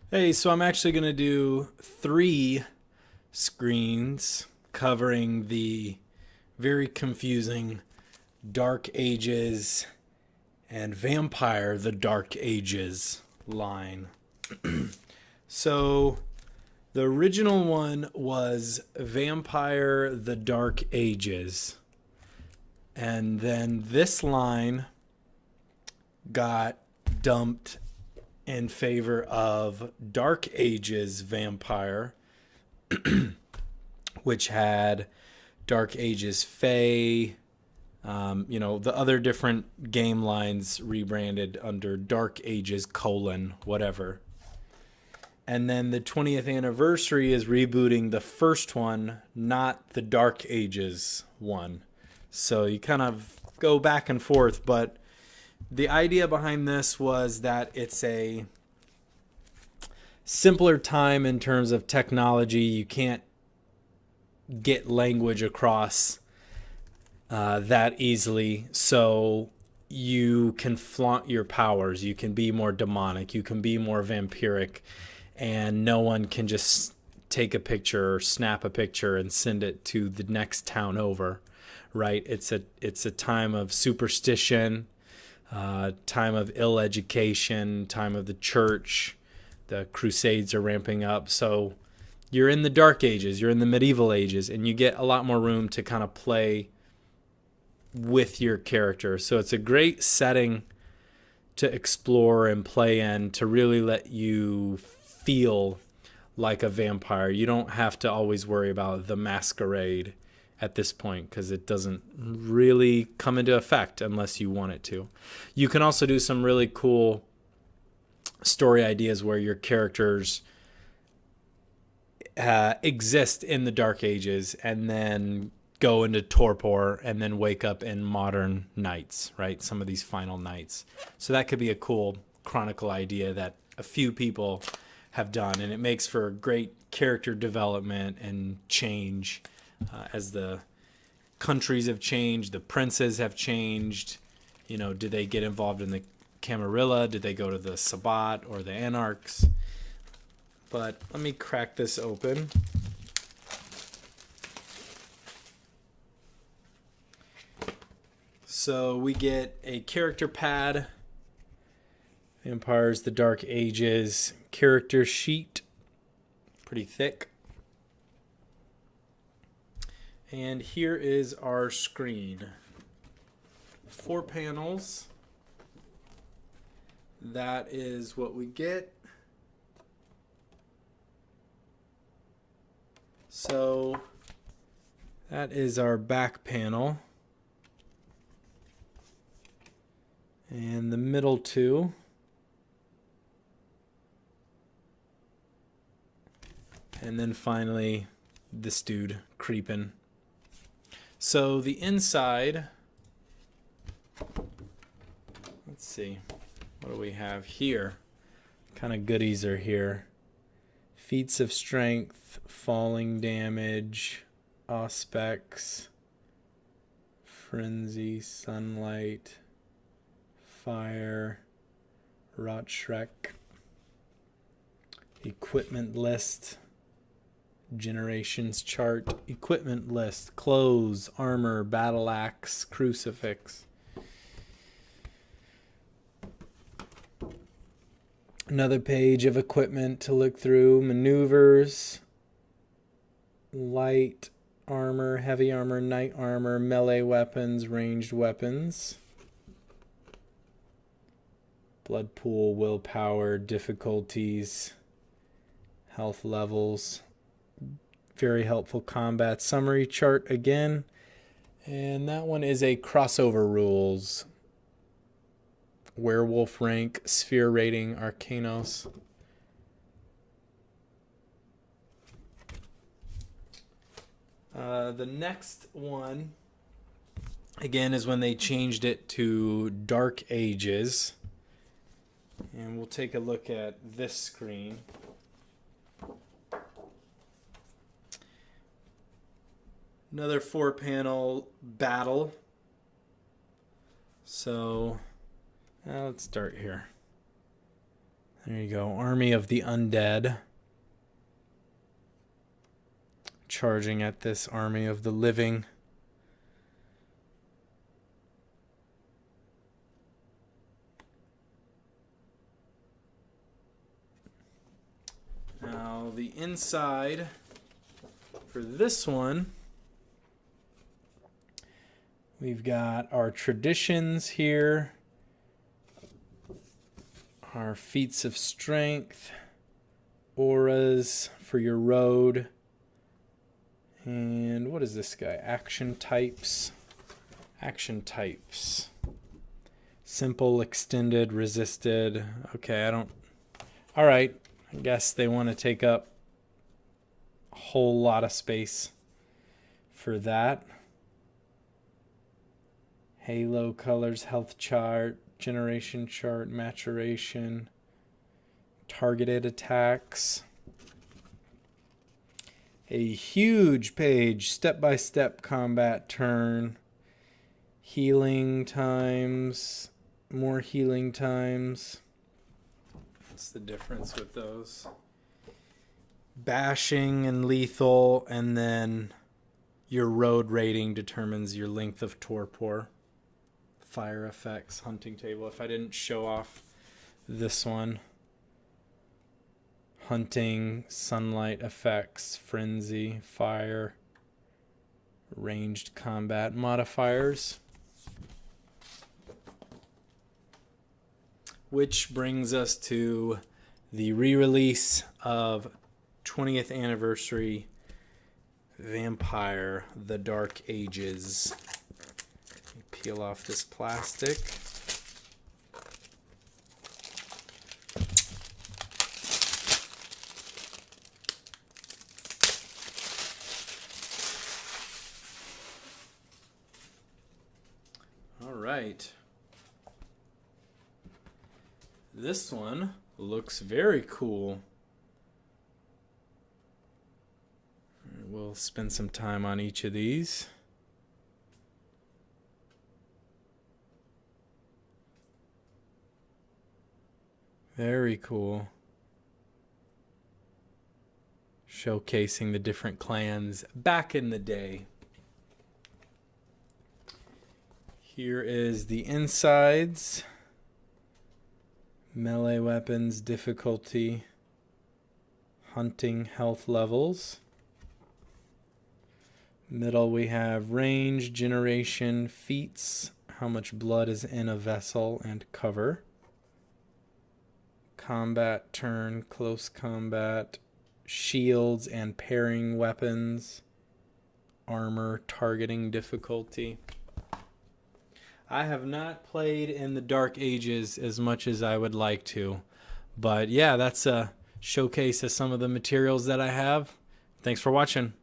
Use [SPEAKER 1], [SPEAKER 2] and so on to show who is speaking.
[SPEAKER 1] Hey, so I'm actually going to do three screens covering the very confusing Dark Ages and Vampire the Dark Ages line. So the original one was Vampire the Dark Ages. And then this line got dumped in favor of Dark Ages Vampire, which had Dark Ages Fae, the other different game lines rebranded under Dark Ages colon whatever. And then the 20th anniversary is rebooting the first one, not the Dark Ages one. So you kind of go back and forth, but the idea behind this was that it's a simpler time in terms of technology. You can't get language across that easily. So you can flaunt your powers. You can be more demonic. You can be more vampiric. And no one can just take a picture or snap a picture and send it to the next town over, right? It's a time of superstition, time of ill education, time of the church. The Crusades are ramping up. So you're in the Dark Ages, you're in the medieval ages, and you get a lot more room to kind of play with your character. So it's a great setting to explore and play in to really let you feel like a vampire. You don't have to always worry about the masquerade at this point because it doesn't really come into effect unless you want it to. You can also do some really cool story ideas where your characters exist in the Dark Ages and then go into torpor and then wake up in modern nights, right? Some of these final nights. So that could be a cool chronicle idea that a few people have done, and it makes for great character development and change as the countries have changed, the princes have changed. Did they get involved in the Camarilla? Did they go to the Sabbat or the Anarchs? But let me crack this open. So we get a character pad, Vampires, the Dark Ages, character sheet, pretty thick. And here is our screen. 4 panels. That is what we get. So that is our back panel. And the middle two. And then finally, this dude creeping. So the inside, let's see, what do we have here? What kind of goodies are here? Feats of strength, falling damage, auspex, frenzy, sunlight, fire, rot shrek, equipment list, generations chart, equipment list, clothes, armor, battle axe, crucifix. Another page of equipment to look through, maneuvers, light armor, heavy armor, knight armor, melee weapons, ranged weapons, blood pool, willpower, difficulties, health levels. Very helpful combat summary chart again. And that one is a crossover rules. Werewolf rank, sphere rating, Arcanos. The next one, again, is when they changed it to Dark Ages. And we'll take a look at this screen. Another 4-panel battle. So let's start here. There you go. Army of the Undead. Charging at this Army of the Living. Now the inside for this one, we've got our traditions here, our feats of strength, auras for your road, and what is this guy? Action types. Action types. Simple, extended, resisted. Okay, all right. I guess they want to take up a whole lot of space for that. Halo colors, health chart, generation chart, maturation, targeted attacks. A huge page, step-by-step combat turn, healing times, more healing times. What's the difference with those? Bashing and lethal, and then your road rating determines your length of torpor. Fire effects, hunting table. If I didn't show off this one. Hunting, sunlight effects, frenzy, fire, ranged combat modifiers. Which brings us to the re-release of 20th anniversary Vampire: The Dark Ages. Peel off this plastic. All right. This one looks very cool. We'll spend some time on each of these. Very cool. Showcasing the different clans back in the day. Here is the insides. Melee weapons, difficulty, hunting, health levels. Middle we have range, generation, feats, how much blood is in a vessel, and cover. Combat turn, close combat, shields and pairing weapons, armor, targeting difficulty. I have not played in the Dark Ages as much as I would like to. But yeah, that's a showcase of some of the materials that I have. Thanks for watching.